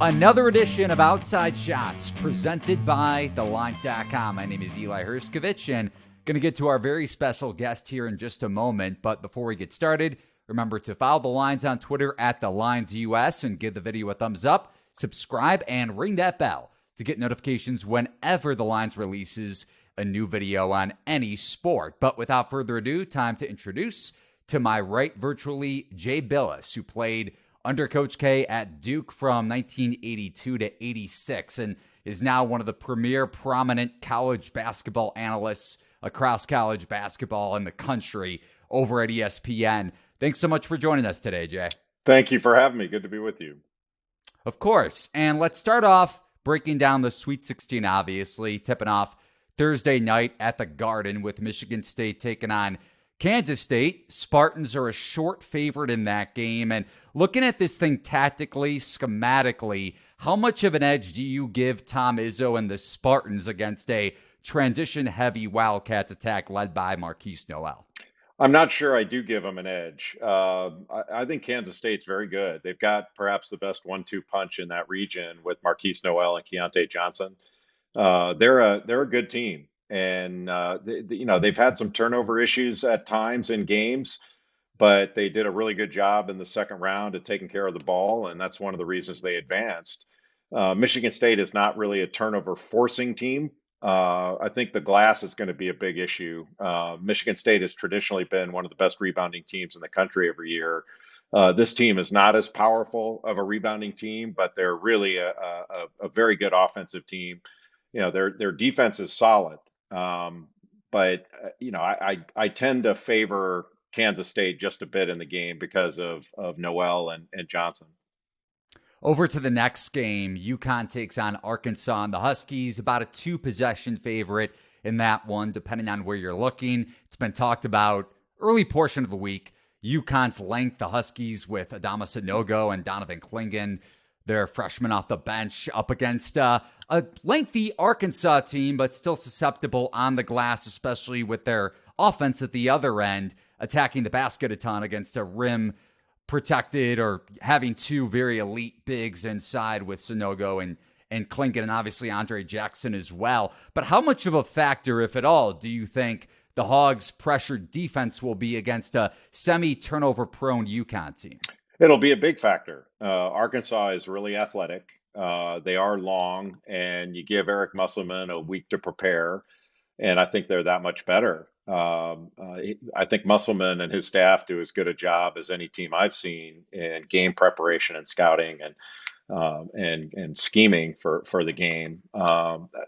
Another edition of Outside Shots presented by thelines.com. My name is Eli Hershkovich, and going to get to our very special guest here in just a moment. But before we get started, remember to follow The Lines on Twitter at TheLinesUS and give the video a thumbs up, subscribe, and ring that bell to get notifications whenever The Lines releases a new video on any sport. But without further ado, time to introduce to my right virtually Jay Bilas, who played under Coach K at Duke from 1982 to 86 and is now one of the premier prominent college basketball analysts across college basketball in the country over at ESPN. Thanks so much for joining us today, Jay. Thank you for having me. Good to be with you. Of course. And let's start off breaking down the Sweet 16, obviously, tipping off Thursday night at the Garden with Michigan State taking on Kansas State. Spartans are a short favorite in that game. And looking at this thing tactically, schematically, how much of an edge do you give Tom Izzo and the Spartans against a transition-heavy Wildcats attack led by Markquis Nowell? I'm not sure I do give them an edge. I think Kansas State's very good. They've got perhaps the best 1-2 punch in that region with Markquis Nowell and Keontae Johnson. They're a good team. And, they've had some turnover issues at times in games, but they did a really good job in the second round of taking care of the ball. And that's one of the reasons they advanced. Michigan State is not really a turnover forcing team. I think the glass is going to be a big issue. Michigan State has traditionally been one of the best rebounding teams in the country every year. This team is not as powerful of a rebounding team, but they're really a very good offensive team. Their defense is solid. But I tend to favor Kansas State just a bit in the game because of Nowell and Johnson. Over to the next game, UConn takes on Arkansas, and the Huskies about a 2-possession favorite in that one, depending on where you're looking. It's been talked about early portion of the week. UConn's length, the Huskies with Adama Sanogo and Donovan Clingan, their freshmen off the bench, up against a lengthy Arkansas team, but still susceptible on the glass, especially with their offense at the other end, attacking the basket a ton against a rim protected or having two very elite bigs inside with Sanogo and Clingan, and obviously Andre Jackson as well. But how much of a factor, if at all, do you think the Hogs' pressured defense will be against a semi-turnover prone UConn team? It'll be a big factor. Arkansas is really athletic. They are long, and you give Eric Musselman a week to prepare, and I think they're that much better. I think Musselman and his staff do as good a job as any team I've seen in game preparation and scouting and scheming for the game.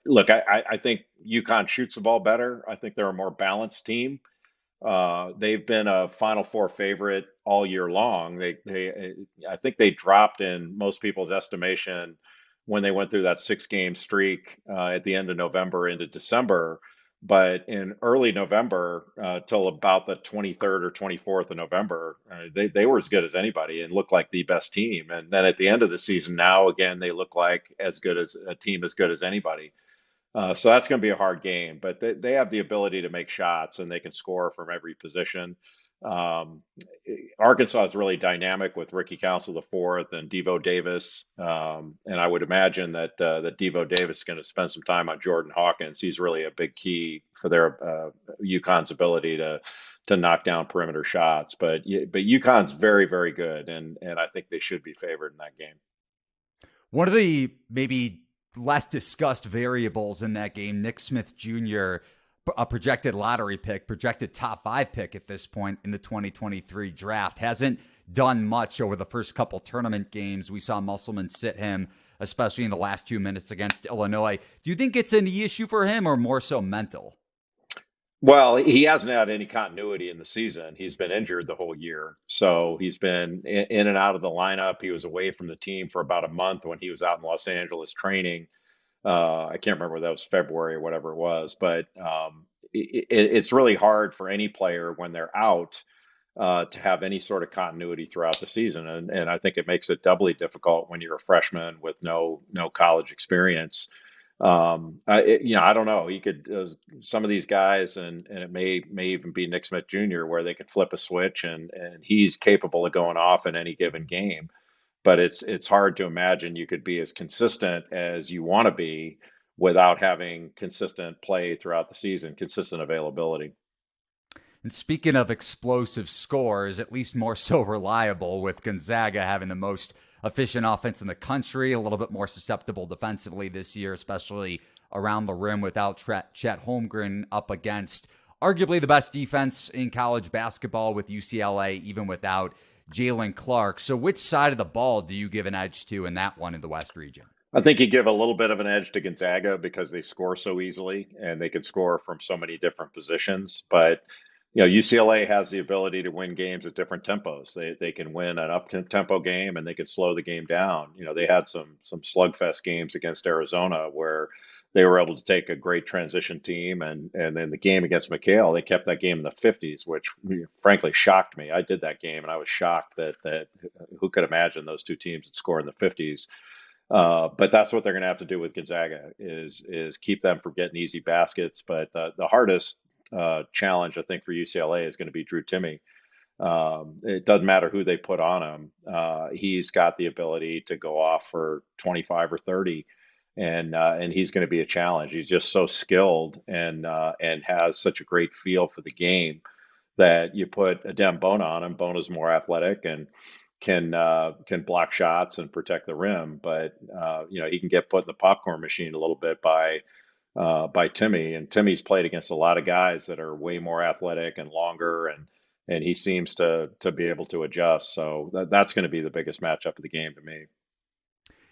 Look, I think UConn shoots the ball better. I think they're a more balanced team. They've been a Final Four favorite all year long. I think they dropped in most people's estimation when they went through that 6-game streak at the end of November into December. But in early November, till about the 23rd or 24th of November, they were as good as anybody and looked like the best team. And then at the end of the season, now again, they look like as good as a team as good as anybody. So that's going to be a hard game, but they have the ability to make shots and they can score from every position. Arkansas is really dynamic with Ricky Council IV and Devo Davis. And I would imagine that Devo Davis is going to spend some time on Jordan Hawkins. He's really a big key for their UConn's ability to knock down perimeter shots. But UConn's very, very good. And I think they should be favored in that game. One of the maybe less discussed variables in that game, Nick Smith Jr., a projected lottery pick, projected top 5 pick at this point in the 2023 draft, hasn't done much over the first couple tournament games. We saw Musselman sit him, especially in the last 2 minutes against Illinois. Do you think it's an issue for him or more so mental? Well, he hasn't had any continuity in the season. He's been injured the whole year. So he's been in and out of the lineup. He was away from the team for about a month when he was out in Los Angeles training. I can't remember whether that was February or whatever it was, but it's really hard for any player when they're out to have any sort of continuity throughout the season. And I think it makes it doubly difficult when you're a freshman with no college experience. I don't know. He could some of these guys, and it may even be Nick Smith Jr., where they could flip a switch and he's capable of going off in any given game. but it's hard to imagine you could be as consistent as you want to be without having consistent play throughout the season, consistent availability. And speaking of explosive scores, at least more so reliable, with Gonzaga having the most efficient offense in the country, a little bit more susceptible defensively this year, especially around the rim without Chet Holmgren up against arguably the best defense in college basketball with UCLA, even without Jalen Clark. So which side of the ball do you give an edge to in that one in the West region? I think you give a little bit of an edge to Gonzaga because they score so easily and they can score from so many different positions. But UCLA has the ability to win games at different tempos. They can win an up tempo game and they can slow the game down. They had some slugfest games against Arizona where they were able to take a great transition team and then the game against McHale, they kept that game in the 50s, which frankly shocked me. I did that game and I was shocked that who could imagine those two teams would score in the 50s. But that's what they're going to have to do with Gonzaga is keep them from getting easy baskets. But the hardest challenge, I think, for UCLA is going to be Drew Timme. It doesn't matter who they put on him. He's got the ability to go off for 25 or 30, and he's going to be a challenge. He's just so skilled and has such a great feel for the game that you put Adem Bona on him. Bona's more athletic and can block shots and protect the rim, but he can get put in the popcorn machine a little bit by Timme, and Timmy's played against a lot of guys that are way more athletic and longer, and he seems to be able to adjust. So that's going to be the biggest matchup of the game to me.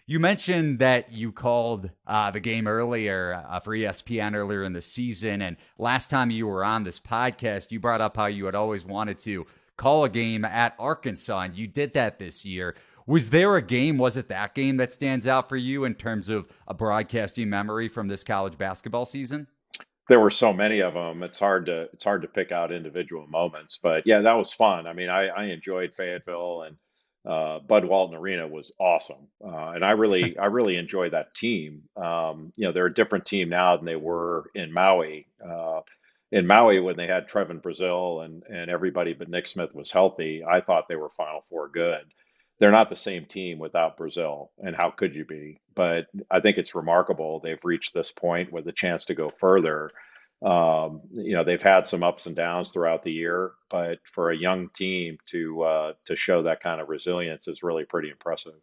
You mentioned that you called the game earlier for ESPN earlier in the season, and last time you were on this podcast, you brought up how you had always wanted to call a game at Arkansas, and you did that this year. Was there a game, was it that game that stands out for you in terms of a broadcasting memory from this college basketball season? There were so many of them. It's hard to pick out individual moments, but yeah, that was fun. I mean, I enjoyed Fayetteville, and Bud Walton Arena was awesome, and I really enjoy that team. They're a different team now than they were in Maui. In Maui, when they had Trevin Brazil and everybody but Nick Smith was healthy, I thought they were Final Four good. They're not the same team without Brazil, and how could you be? But I think it's remarkable they've reached this point with a chance to go further. They've had some ups and downs throughout the year, but for a young team to show that kind of resilience is really pretty impressive.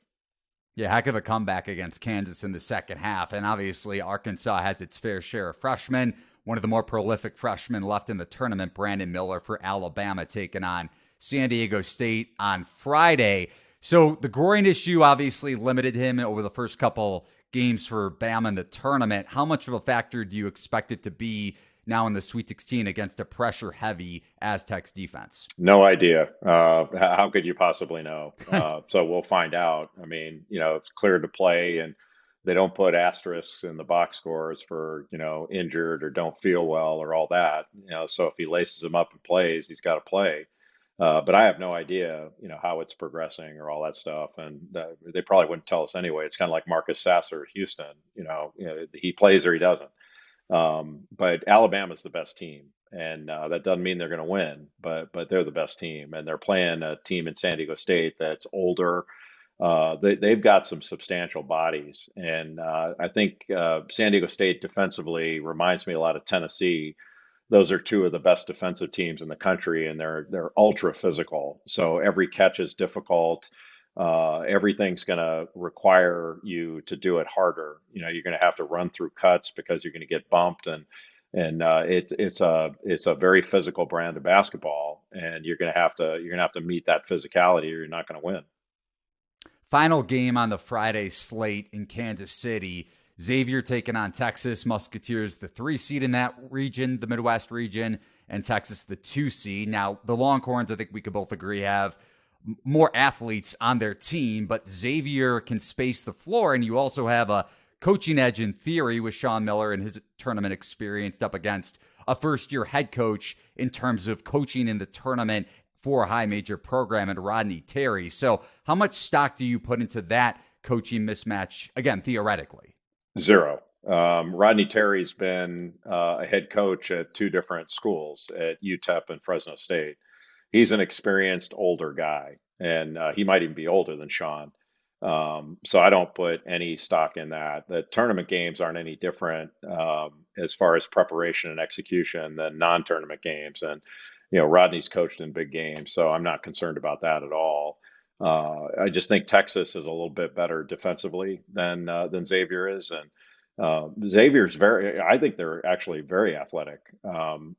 Yeah, heck of a comeback against Kansas in the second half. And obviously, Arkansas has its fair share of freshmen. One of the more prolific freshmen left in the tournament, Brandon Miller for Alabama, taking on San Diego State on Friday. So the groin issue obviously limited him over the first couple games for Bama in the tournament. How much of a factor do you expect it to be now in the Sweet 16 against a pressure-heavy Aztecs defense? No idea. How could you possibly know? So we'll find out. I mean, it's clear to play, and they don't put asterisks in the box scores for, injured or don't feel well or all that. So if he laces him up and plays, he's got to play. But I have no idea, how it's progressing or all that stuff. And they probably wouldn't tell us anyway. It's kind of like Marcus Sasser at Houston. He plays or he doesn't. But Alabama's the best team, and that doesn't mean they're going to win, but they're the best team, and they're playing a team in San Diego State that's older. They've got some substantial bodies, and I think San Diego State defensively reminds me a lot of Tennessee. Those are two of the best defensive teams in the country, and they're ultra physical. So every catch is difficult. Everything's going to require you to do it harder. You're going to have to run through cuts because you're going to get bumped, and it's a very physical brand of basketball, and you're going to have to meet that physicality, or you're not going to win. Final game on the Friday slate in Kansas City. Xavier taking on Texas. Musketeers, the 3 seed in that region, the Midwest region, and Texas, the 2 seed. Now, the Longhorns, I think we could both agree, have more athletes on their team, but Xavier can space the floor, and you also have a coaching edge in theory with Sean Miller and his tournament experience up against a first-year head coach in terms of coaching in the tournament for a high major program and Rodney Terry. So how much stock do you put into that coaching mismatch, again, theoretically? Zero. Rodney Terry's been a head coach at 2 different schools, at UTEP and Fresno State. He's an experienced older guy, and he might even be older than Sean. So I don't put any stock in that. The tournament games aren't any different as far as preparation and execution than non-tournament games. And Rodney's coached in big games, so I'm not concerned about that at all. I just think Texas is a little bit better defensively than Xavier is, and Xavier's I think they're actually very athletic.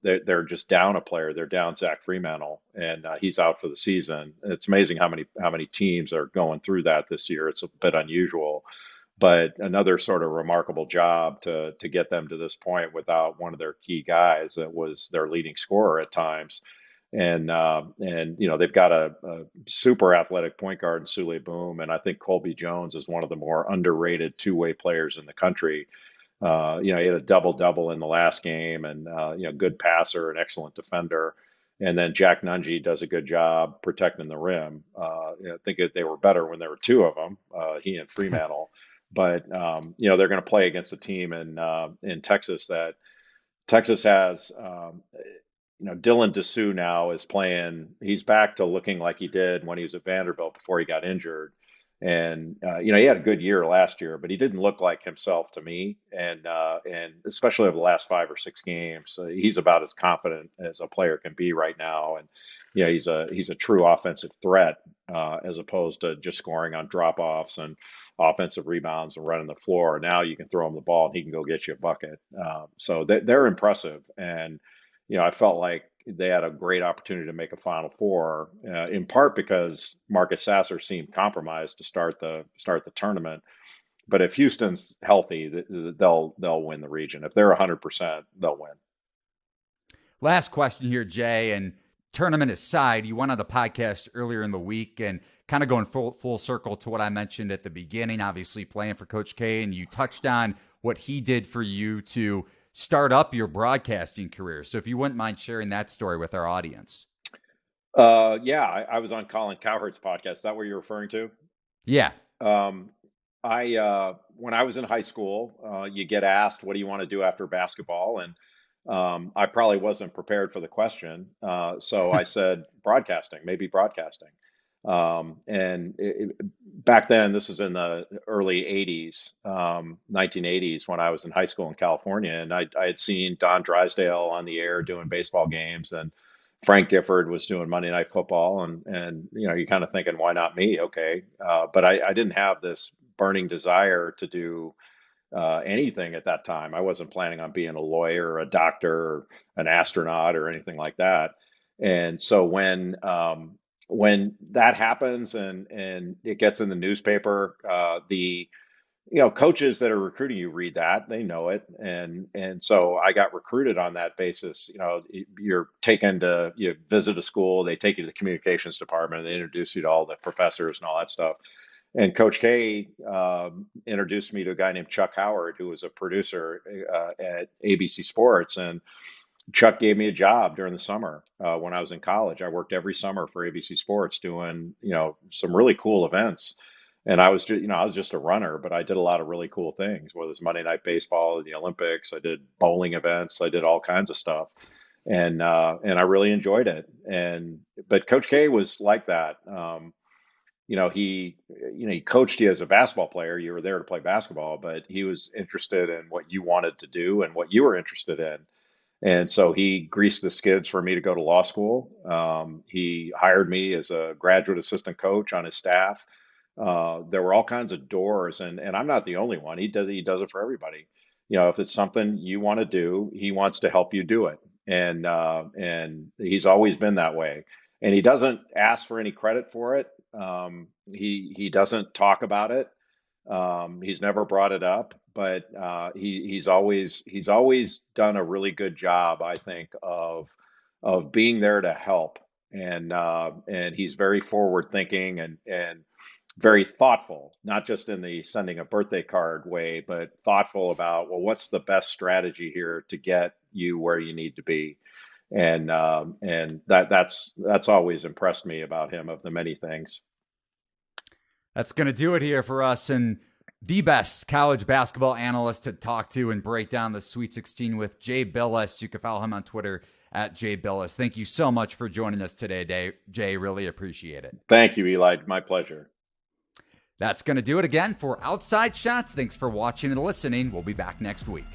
They're just down a player. They're down Zach Fremantle, and he's out for the season. It's amazing how many teams are going through that this year. It's a bit unusual, but another sort of remarkable job to get them to this point without one of their key guys that was their leading scorer at times. And they've got a super athletic point guard in Sule Boom, and I think Colby Jones is one of the more underrated two-way players in the country. He had a double-double in the last game, and good passer, an excellent defender. And then Jack Nungy does a good job protecting the rim. I think they were better when there were two of them, he and Fremantle. But they're going to play against a team in Texas that Texas has. Dylan Dessou now is playing. He's back to looking like he did when he was at Vanderbilt before he got injured. And he had a good year last year, but he didn't look like himself to me. And especially over the last 5 or 6 games, he's about as confident as a player can be right now. And he's a true offensive threat as opposed to just scoring on drop offs and offensive rebounds and running the floor. Now you can throw him the ball and he can go get you a bucket. So they're impressive. And I felt like they had a great opportunity to make a Final Four, in part because Marcus Sasser seemed compromised to start the tournament. But if Houston's healthy, they'll win the region. If they're 100%, they'll win. Last question here, Jay, and tournament aside, you went on the podcast earlier in the week and kind of going full circle to what I mentioned at the beginning, obviously playing for Coach K, and you touched on what he did for you to start up your broadcasting career. So if you wouldn't mind sharing that story with our audience. I was on Colin Cowherd's podcast. Is that what you're referring to? Yeah. When I was in high school, you get asked, what do you want to do after basketball? And I probably wasn't prepared for the question. So I said, maybe broadcasting. Back then, this is in the early 80s, 1980s, when I was in high school in California, and I had seen Don Drysdale on the air doing baseball games, and Frank Gifford was doing Monday Night Football, and you're kind of thinking, why not me? Okay. But I didn't have this burning desire to do anything at that time. I wasn't planning on being a lawyer or a doctor or an astronaut or anything like that. And so when that happens and it gets in the newspaper, the coaches that are recruiting you read that, they know it, and so I got recruited on that basis. You're taken to visit a school, they take you to the communications department, and they introduce you to all the professors and all that stuff. And Coach K introduced me to a guy named Chuck Howard, who was a producer at ABC Sports, and Chuck gave me a job during the summer when I was in college. I worked every summer for ABC Sports doing, some really cool events. And I was just a runner, but I did a lot of really cool things, whether it was Monday Night Baseball, the Olympics. I did bowling events. I did all kinds of stuff. And I really enjoyed it. But Coach K was like that. He coached you as a basketball player. You were there to play basketball, but he was interested in what you wanted to do and what you were interested in. And so he greased the skids for me to go to law school. He hired me as a graduate assistant coach on his staff. There were all kinds of doors, and I'm not the only one. He does it for everybody. If it's something you want to do, he wants to help you do it. And he's always been that way. And he doesn't ask for any credit for it. He doesn't talk about it. He's never brought it up, but he's always done a really good job, I think, of being there to help. And he's very forward thinking and very thoughtful, not just in the sending a birthday card way, but thoughtful about, well, what's the best strategy here to get you where you need to be. And that's always impressed me about him, of the many things. That's going to do it here for us. And the best college basketball analyst to talk to and break down the Sweet 16 with, Jay Bilas. You can follow him on Twitter at Jay Bilas. Thank you so much for joining us today, Jay. Really appreciate it. Thank you, Eli. My pleasure. That's going to do it again for Outside Shots. Thanks for watching and listening. We'll be back next week.